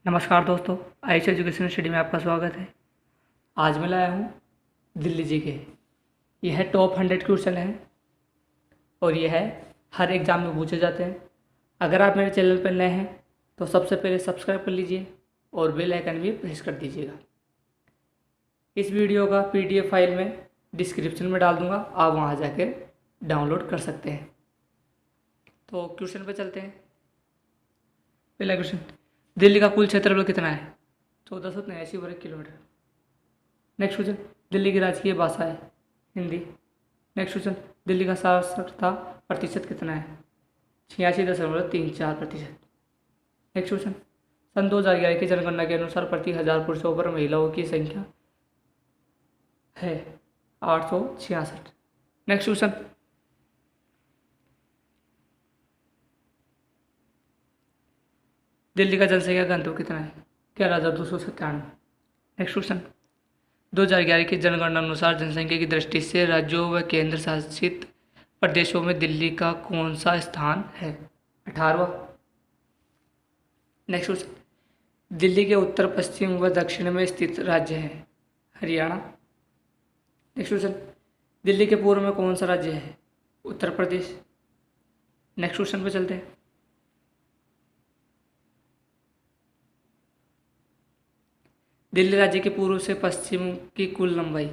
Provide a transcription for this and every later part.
नमस्कार दोस्तों, Ayush education study में आपका स्वागत है। आज मैं लाया हूँ दिल्ली जी के। यह टॉप 100 क्वेश्चन है और यह हर एग्ज़ाम में पूछे जाते हैं। अगर आप मेरे चैनल पर नए हैं तो सबसे पहले सब्सक्राइब कर लीजिए और बेल आइकन भी प्रेस कर दीजिएगा। इस वीडियो का PDF फाइल में डिस्क्रिप्शन में डाल दूँगा, आप वहाँ जाकर डाउनलोड कर सकते हैं। तो क्वेश्चन पर चलते हैं। पहला क्वेश्चन, दिल्ली का कुल क्षेत्रफल कितना है? 1483 वर्ग किलोमीटर। नेक्स्ट क्वेश्चन, दिल्ली की राजकीय भाषा है हिंदी। नेक्स्ट क्वेश्चन, दिल्ली का साक्षरता प्रतिशत कितना है? 86.34%। नेक्स्ट क्वेश्चन, सन 2011 की जनगणना के अनुसार प्रति 1000 पुरुषों पर महिलाओं की संख्या है 866। नेक्स्ट क्वेश्चन, दिल्ली का जनसंख्या घनत्व कितना है? 11,297। नेक्स्ट क्वेश्चन, 2011 की जनगणना अनुसार जनसंख्या की दृष्टि से राज्यों व केंद्र शासित प्रदेशों में दिल्ली का कौन सा स्थान है? 18वां। नेक्स्ट क्वेश्चन, दिल्ली के उत्तर पश्चिम व दक्षिण में स्थित राज्य है? हरियाणा। नेक्स्ट क्वेश्चन, दिल्ली के पूर्व में कौन सा राज्य है? उत्तर प्रदेश। नेक्स्ट क्वेश्चन पे चलते हैं। दिल्ली राज्य के पूर्व से पश्चिम की कुल लंबाई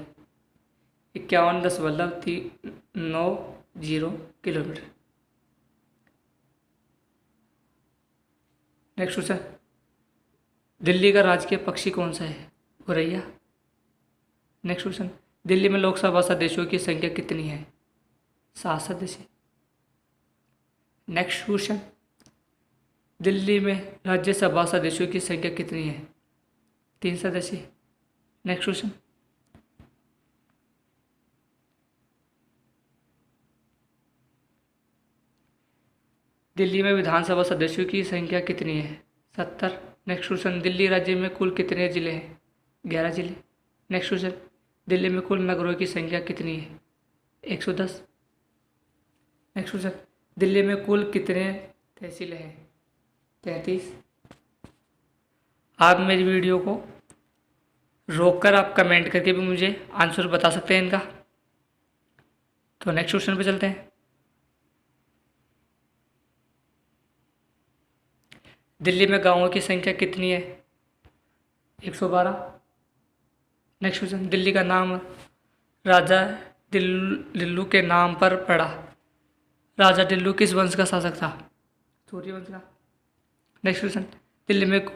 51.390 किलोमीटर। नेक्स्ट क्वेश्चन, दिल्ली का राजकीय पक्षी कौन सा है? गोरैया। नेक्स्ट क्वेश्चन, दिल्ली में लोकसभा सदस्यों की संख्या कितनी है? 7 सदस्य। नेक्स्ट क्वेश्चन, दिल्ली में राज्यसभा सदस्यों की संख्या कितनी है? 3 सदस्य। नेक्स्ट क्वेश्चन, दिल्ली में विधानसभा सदस्यों की संख्या कितनी है? 70। नेक्स्ट क्वेश्चन, दिल्ली राज्य में कुल कितने जिले हैं? 11 जिले। नेक्स्ट क्वेश्चन, दिल्ली में कुल नगरों की संख्या कितनी है? 110। नेक्स्ट क्वेश्चन, दिल्ली में कुल कितने तहसीलें हैं? 33। आप मेरी वीडियो को रोककर आप कमेंट करके भी मुझे आंसर बता सकते हैं इनका। तो नेक्स्ट क्वेश्चन पे चलते हैं। दिल्ली में गांवों की संख्या कितनी है? 112। नेक्स्ट क्वेश्चन, दिल्ली का नाम राजा दिल्लू के नाम पर पड़ा। राजा दिल्लू किस वंश का शासक था? सूर्य वंश का। नेक्स्ट क्वेश्चन, दिल्ली में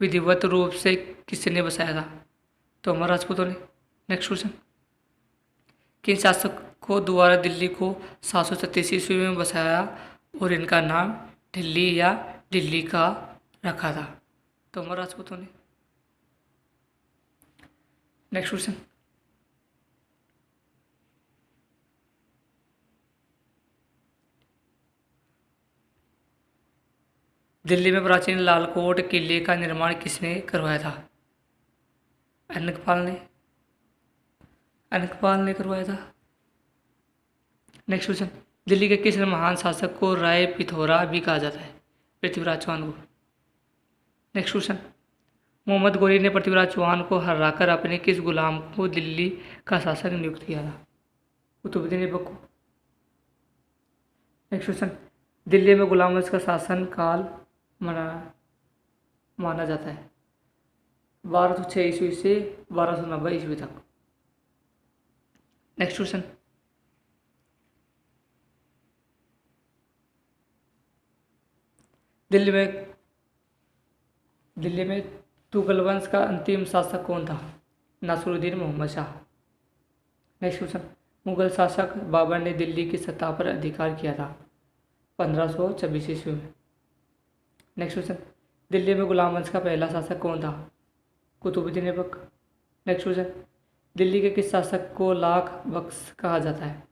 विधिवत रूप से किसने बसाया था? तोमर राजपूतों ने। नेक्स्ट क्वेश्चन, किन शासकों द्वारा दिल्ली को 736 ईस्वी में बसाया और इनका नाम दिल्ली या दिल्ली का रखा था? तोमर राजपूतों ने। नेक्स्ट क्वेश्चन, दिल्ली में प्राचीन लालकोट किले का निर्माण किसने करवाया था? अनंगपाल ने करवाया था। नेक्स्ट क्वेश्चन, दिल्ली के किस महान शासक को राय पिथौरा भी कहा जाता है? पृथ्वीराज चौहान को। नेक्स्ट क्वेश्चन, मोहम्मद गोरी ने पृथ्वीराज चौहान को हराकर अपने किस गुलाम को दिल्ली का शासक नियुक्त किया था? कुतुबुद्दीन ऐबक को। नेक्स्ट क्वेश्चन, दिल्ली में गुलाम वंश का शासन काल माना जाता है? 1206 ईस्वी से 1290 ईस्वी तक। नेक्स्ट क्वेश्चन, दिल्ली में तुगल वंश का अंतिम शासक कौन था? नासिरुद्दीन मोहम्मद शाह। नेक्स्ट क्वेश्चन, मुगल शासक बाबर ने दिल्ली की सत्ता पर अधिकार किया था 1526 ईस्वी में। नेक्स्ट क्वेश्चन, दिल्ली में गुलाम वंश का पहला शासक कौन था? कुतुबुद्दीन ऐबक। नेक्स्ट क्वेश्चन, दिल्ली के किस शासक को लाख बख्श कहा जाता है?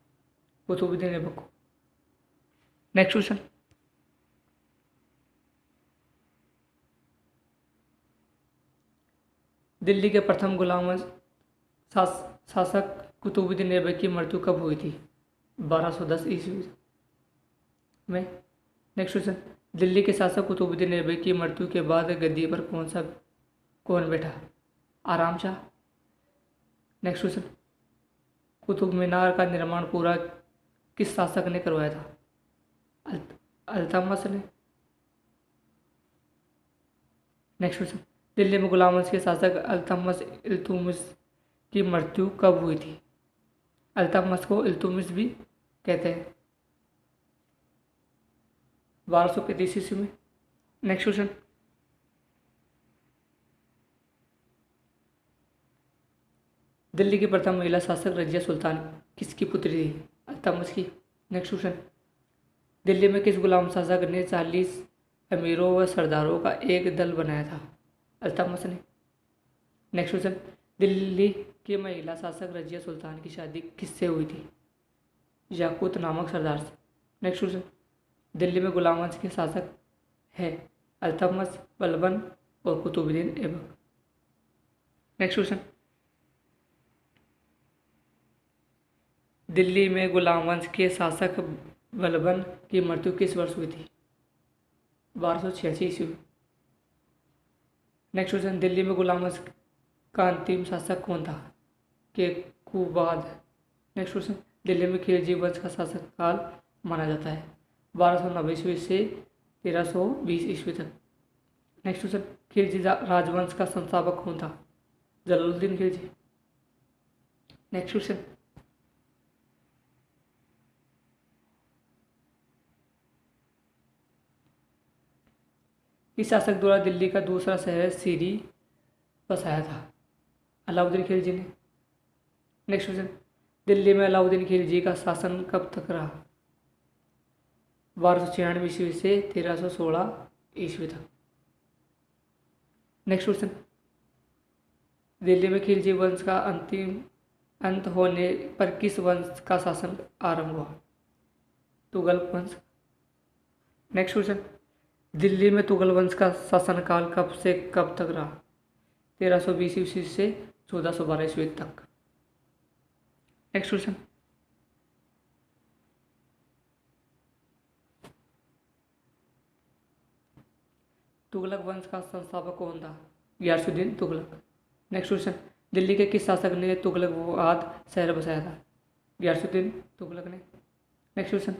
कुतुबुद्दीन ऐबक को। नेक्स्ट क्वेश्चन, दिल्ली के प्रथम गुलाम वंश शासक कुतुबुद्दीन ऐबक की मृत्यु कब हुई थी? 1210 ईस्वी में। नेक्स्ट क्वेश्चन, दिल्ली के शासक कुतुबुद्दीन ऐबक की मृत्यु के बाद गद्दी पर कौन बैठा? आराम शाह। नेक्स्ट क्वेश्चन, कुतुब मीनार का निर्माण पूरा किस शासक ने करवाया था? अल्तमश ने। नेक्स्ट क्वेश्चन, दिल्ली में गुलाम वंश के शासक इल्तुतमिश की मृत्यु कब हुई थी? अल्तमश को इल्तुतमिश भी कहते हैं। 1235 ईस्वी में। नेक्स्ट क्वेश्चन, दिल्ली की प्रथम महिला शासक रजिया सुल्तान किसकी पुत्री थी? अल्तमश की। नेक्स्ट क्वेश्चन, दिल्ली में किस गुलाम शासक ने 40 अमीरों व सरदारों का एक दल बनाया था? अल्तमश ने। नेक्स्ट क्वेश्चन, दिल्ली की महिला शासक रजिया सुल्तान की शादी किससे हुई थी? याकूत नामक सरदार से। नेक्स्ट क्वेश्चन, दिल्ली में गुलाम वंश के शासक है अल्तमश, बलबन और कुतुबुद्दीन ऐबक। नेक्स्ट क्वेश्चन, दिल्ली में गुलाम वंश के शासक बलबन की मृत्यु किस वर्ष हुई थी? 1286 ईस्वी। नेक्स्ट क्वेश्चन, दिल्ली में गुलाम वंश का अंतिम शासक कौन था? केकुबाद। नेक्स्ट क्वेश्चन, दिल्ली में खिलजी वंश का शासक काल माना जाता है 1290 ईस्वी से 1320 ईस्वी तक। नेक्स्ट क्वेश्चन, खिलजी राजवंश का संस्थापक कौन था? जलालुद्दीन खिलजी। नेक्स्ट क्वेश्चन, इस शासक द्वारा दिल्ली का दूसरा शहर सीरी बसाया था? अलाउद्दीन खिलजी ने। नेक्स्ट क्वेश्चन, दिल्ली में अलाउद्दीन खिलजी का शासन कब तक रहा? 1296 ईस्वी से 1316 ईस्वी तक। नेक्स्ट क्वेश्चन, दिल्ली में खिलजी वंश का अंत होने पर किस वंश का शासन आरंभ हुआ? तुगलक वंश। नेक्स्ट क्वेश्चन, दिल्ली में तुगलक वंश का शासनकाल कब से कब तक रहा? 1320 ईस्वी से 1412 ईस्वी तक। नेक्स्ट क्वेश्चन, तुगलक वंश का संस्थापक कौन था? गियासुद्दीन तुगलक। नेक्स्ट क्वेश्चन, दिल्ली के किस शासक ने तुगलकाबाद शहर बसाया था? गियासुद्दीन तुगलक ने। नेक्स्ट क्वेश्चन,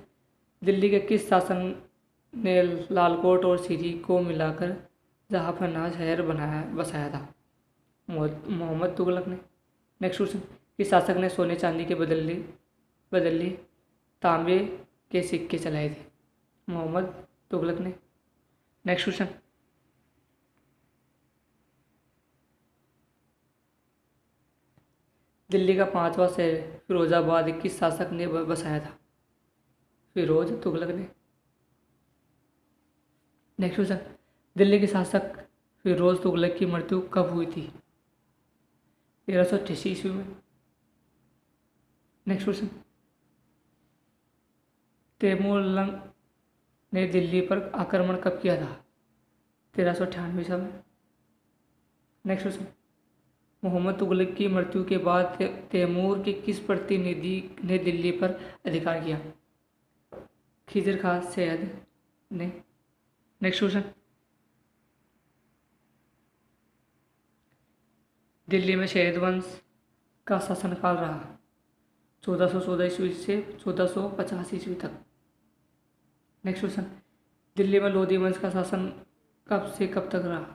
दिल्ली के किस शासन ने लालकोट और सीरी को मिलाकर जहांपनाह शहर बसाया था? मोहम्मद तुगलक ने। नेक्स्ट क्वेश्चन, किस शासक ने सोने चांदी के बदले तांबे के सिक्के चलाए थे? मोहम्मद तुगलक ने। नेक्स्ट क्वेश्चन, दिल्ली का 5वां शहर फिरोजाबाद किस शासक ने बसाया था? फिरोज तुगलक ने। नेक्स्ट क्वेश्चन, दिल्ली के शासक फिरोज तुगलक की मृत्यु कब हुई थी? 1388 ईस्वी में। नेक्स्ट क्वेश्चन, तैमूरलंग ने दिल्ली पर आक्रमण कब किया था? 1398 ईस्वी में। नेक्स्ट क्वेश्चन, मोहम्मद तुगलक की मृत्यु के बाद तैमूर के किस प्रतिनिधि ने दिल्ली पर अधिकार किया? खिजर खां सैयद ने। नेक्स्ट क्वेश्चन, दिल्ली में शैद वंश का शासनकाल रहा 1414 ईस्वी से 1450 ईस्वी तक। नेक्स्ट क्वेश्चन, दिल्ली में लोधी वंश का शासन कब से कब तक रहा?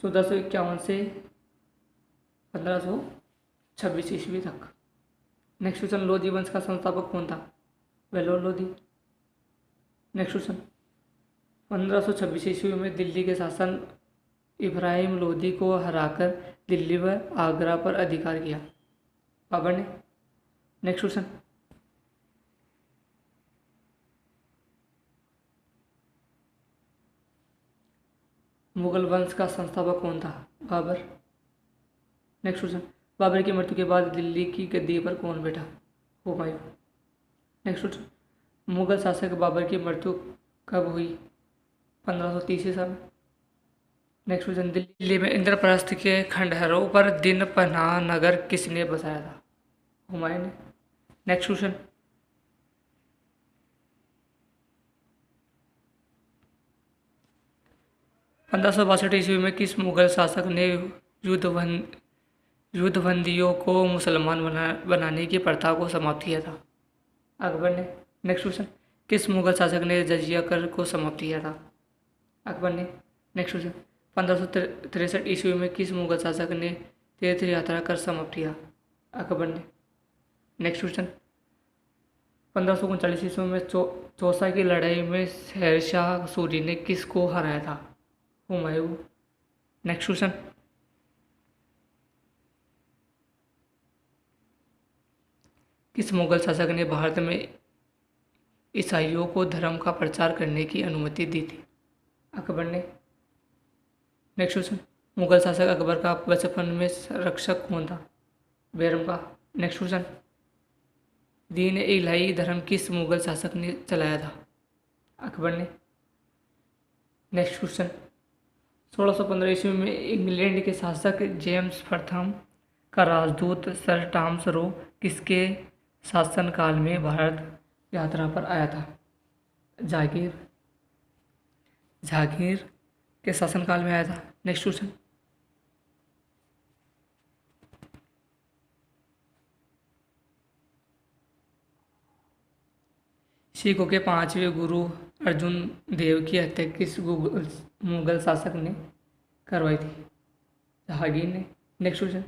1451 से 1526 ईस्वी तक। नेक्स्ट क्वेश्चन, लोधी वंश का संस्थापक कौन था? वेलोर लोधी। नेक्स्ट क्वेश्चन, 1526 ईस्वी में दिल्ली के शासन इब्राहिम लोधी को हराकर दिल्ली व आगरा पर अधिकार किया? बाबर ने। नेक्स्ट क्वेश्चन, मुगल वंश का संस्थापक कौन था? बाबर। नेक्स्ट क्वेश्चन, बाबर की मृत्यु के बाद दिल्ली की गद्दी पर कौन बैठा? हुमायूं। नेक्स्ट क्वेश्चन, मुगल शासक बाबर की मृत्यु कब हुई? 1530 ईस्वी में। नेक्स्ट क्वेश्चन, दिल्ली में इंद्रप्रस्थ के खंडहरों पर दिन पनाह नगर किसने बसाया था? हुमायूं ने। नेक्स्ट क्वेश्चन, 1562 ईस्वी में किस मुगल शासक ने युद्धबंदियों को मुसलमान बनाने की प्रथा को समाप्त किया था? अकबर ने। नेक्स्ट क्वेश्चन, किस मुगल शासक ने जजिया कर को समाप्त किया था? अकबर ने। नेक्स्ट क्वेश्चन, 1563 ईस्वी में किस मुगल शासक ने तीर्थ यात्रा कर समाप्त किया? अकबर ने। नेक्स्ट क्वेश्चन, 1539 ईस्वी में चौसा की लड़ाई में शेरशाह सूरी ने किसको हराया था? हुमायूं। नेक्स्ट क्वेश्चन, किस मुगल शासक ने भारत में ईसाइयों को धर्म का प्रचार करने की अनुमति दी थी? अकबर ने। नेक्स्ट क्वेश्चन, मुगल शासक अकबर का बचपन में रक्षक कौन था? बैरम का। नेक्स्ट क्वेश्चन, दीन इलाही धर्म किस मुगल शासक ने चलाया था? अकबर ने। नेक्स्ट क्वेश्चन, 1615 ईस्वी में इंग्लैंड के शासक जेम्स प्रथम का राजदूत सर टॉमस रो किसके शासनकाल में भारत यात्रा पर आया था? जहांगीर के शासनकाल में आया था। नेक्स्ट क्वेश्चन, सिखों के 5वें गुरु अर्जुन देव की हत्या किस मुगल शासक ने करवाई थी? जहांगीर ने। Next question,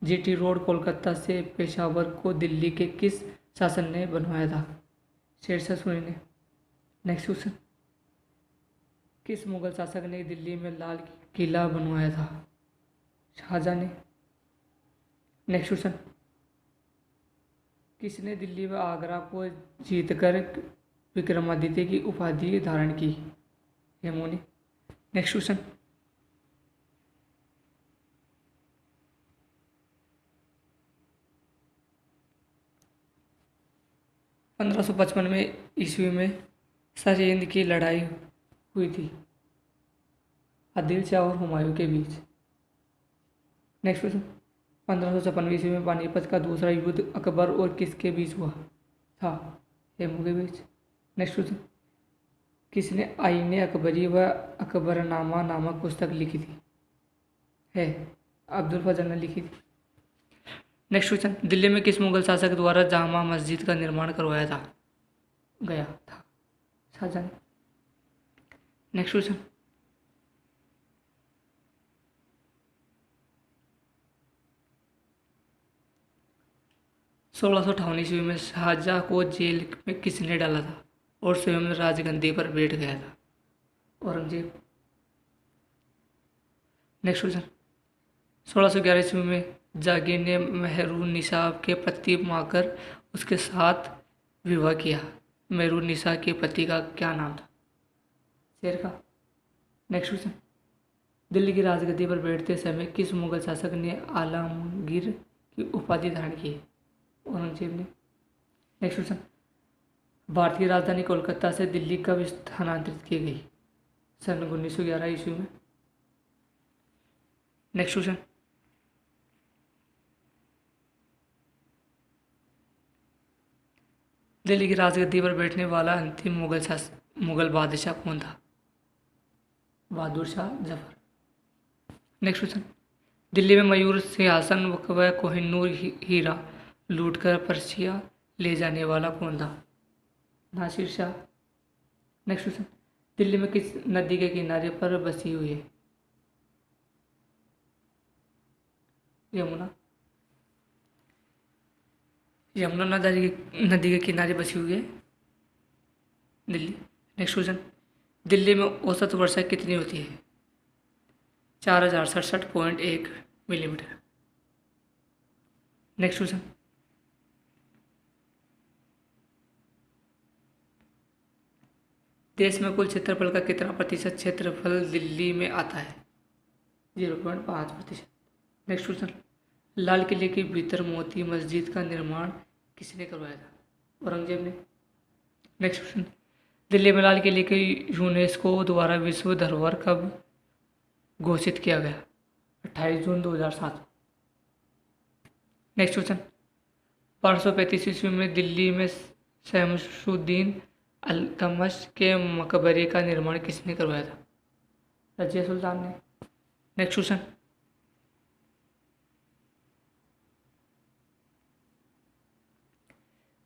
GT road Kolkata से पेशावर को दिल्ली के किस शासन ने बनवाया था? शेरशाह सूरी ने। नेक्स्ट क्वेश्चन, किस मुगल शासक ने दिल्ली में लाल किला बनवाया था? शाहजहां ने। नेक्स्ट क्वेश्चन, किसने दिल्ली व आगरा को जीतकर विक्रमादित्य की उपाधि धारण की? हेमू ने। नेक्स्ट क्वेश्चन, पंद्रह सौ पचपन में ईस्वी में सरिंद की लड़ाई हुई थी आदिल शाह और हुमायूं के बीच। नेक्स्ट क्वेश्चन, 1556 ईस्वी में पानीपत का दूसरा युद्ध अकबर और किसके बीच हुआ था? हेमू के बीच। नेक्स्ट क्वेश्चन, किसने आईन अकबरी व अकबरनामा नामक पुस्तक लिखी थी? है अब्दुल फजल ने लिखी थी। नेक्स्ट क्वेश्चन, दिल्ली में किस मुगल शासक द्वारा जामा मस्जिद का निर्माण करवाया गया था? शाहजहां ने। नेक्स्ट क्वेश्चन, सोलह सौ अट्ठावन ईस्वी में शाहजहां को जेल में किसने डाला था और स्वयं राजगद्दी पर बैठ गया था? औरंगजेब। नेक्स्ट क्वेश्चन, 1611 ईस्वी में जागीर ने मेहरुन्निसा के पति माकर उसके साथ विवाह किया। मेहरुन्निसा के पति का क्या नाम था? शेर खां। नेक्स्ट क्वेश्चन, दिल्ली की राजगद्दी पर बैठते समय किस मुगल शासक ने आलमगीर की उपाधि धारण की? औरंगजेब ने। नेक्स्ट क्वेश्चन, भारतीय राजधानी कोलकाता से दिल्ली कब स्थानांतरित की गई? सन 1911 ईस्वी में। नेक्स्ट क्वेश्चन, दिल्ली की राजगद्दी पर बैठने वाला अंतिम मुगल बादशाह कौन था? बहादुर शाह जफर। नेक्स्ट क्वेश्चन, दिल्ली में मयूर सिंहासन व कोहिनूर हीरा लूटकर पर्सिया ले जाने वाला कौन था? नासिर शाह। नेक्स्ट क्वेश्चन, दिल्ली में किस नदी के किनारे पर बसी हुई है? यमुना। यमुना नदी के किनारे बसी हुई है दिल्ली। नेक्स्ट क्वेश्चन, दिल्ली में औसत वर्षा कितनी होती है? 4067.1 मिलीमीटर। नेक्स्ट क्वेश्चन, देश में कुल क्षेत्रफल का कितना प्रतिशत क्षेत्रफल दिल्ली में आता है? 0.5%। नेक्स्ट क्वेश्चन, लाल किले के भीतर मोती मस्जिद का निर्माण किसने करवाया था? औरंगजेब ने। नेक्स्ट क्वेश्चन, दिल्ली में लाल किले के यूनेस्को द्वारा विश्व धरोहर कब घोषित किया गया? 28 जून 2007। नेक्स्ट क्वेश्चन, 1235 ईस्वी में दिल्ली में शमसुद्दीन अल्तमश के मकबरे का निर्माण किसने करवाया था? रजिया सुल्तान ने। नेक्स्ट क्वेश्चन,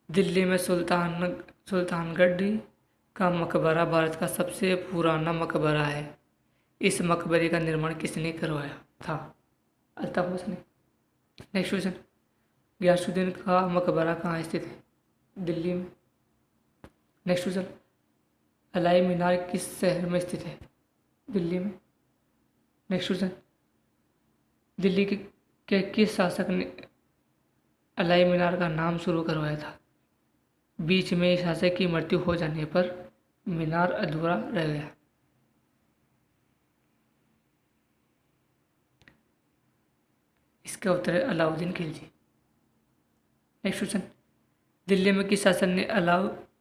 दिल्ली में सुल्तानगढ़ का मकबरा भारत का सबसे पुराना मकबरा है। इस मकबरे का निर्माण किसने करवाया था? अल्ताफ ने। नेक्स्ट क्वेश्चन, गयासुद्दीन का मकबरा कहाँ स्थित है? दिल्ली में। नेक्स्ट क्वेश्चन, अलाई मीनार किस शहर में स्थित है? दिल्ली में। नेक्स्ट क्वेश्चन, दिल्ली के किस शासक ने अलाई मीनार का नाम शुरू करवाया था? बीच में शासक की मृत्यु हो जाने पर मीनार अधूरा रह गया। इसका उत्तर है अलाउद्दीन खिलजी। नेक्स्ट क्वेश्चन, दिल्ली में किस शासक ने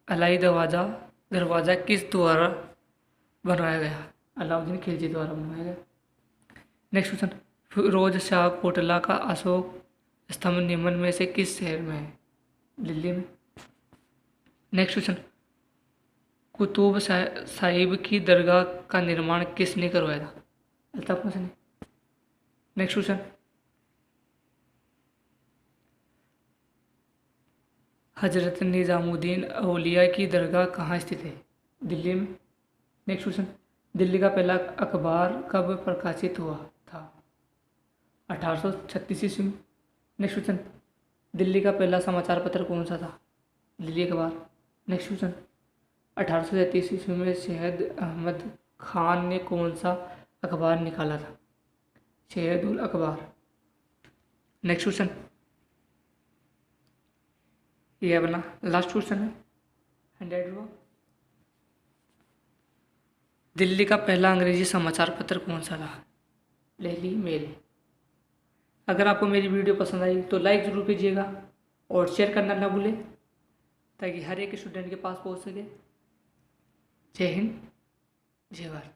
अलाई दरवाज़ा किस द्वारा बनवाया गया? अलाउद्दीन खिलजी द्वारा बनवाया गया। नेक्स्ट क्वेश्चन, फिरोज शाह कोटला का अशोक स्तंभ निम्न में से किस शहर में है? दिल्ली में। नेक्स्ट क्वेश्चन, कुतुब साहिब की दरगाह का निर्माण किसने करवाया था? अल्ताफ हुसैन ने। नेक्स्ट क्वेश्चन, हजरत निज़ामुद्दीन औलिया की दरगाह कहाँ स्थित है? दिल्ली में। नेक्स्ट क्वेश्चन, दिल्ली का पहला अखबार कब प्रकाशित हुआ था? 1836 ईस्वी में। नेक्स्ट क्वेश्चन, दिल्ली का पहला समाचार पत्र कौन सा था? दिल्ली अखबार। नेक्स्ट क्वेश्चन, 1833 ईस्वी में शहीद अहमद खान ने कौन सा अखबार निकाला था? शहीदुल अखबार। नेक्स्ट क्वेश्चन, ये अपना लास्ट क्वेश्चन है 100। दिल्ली का पहला अंग्रेजी समाचार पत्र कौन सा था? Daily Mail. अगर आपको मेरी वीडियो पसंद आई तो लाइक ज़रूर कीजिएगा और शेयर करना ना भूलें ताकि हर एक स्टूडेंट के पास पहुंच सके। जय हिंद, जय भारत।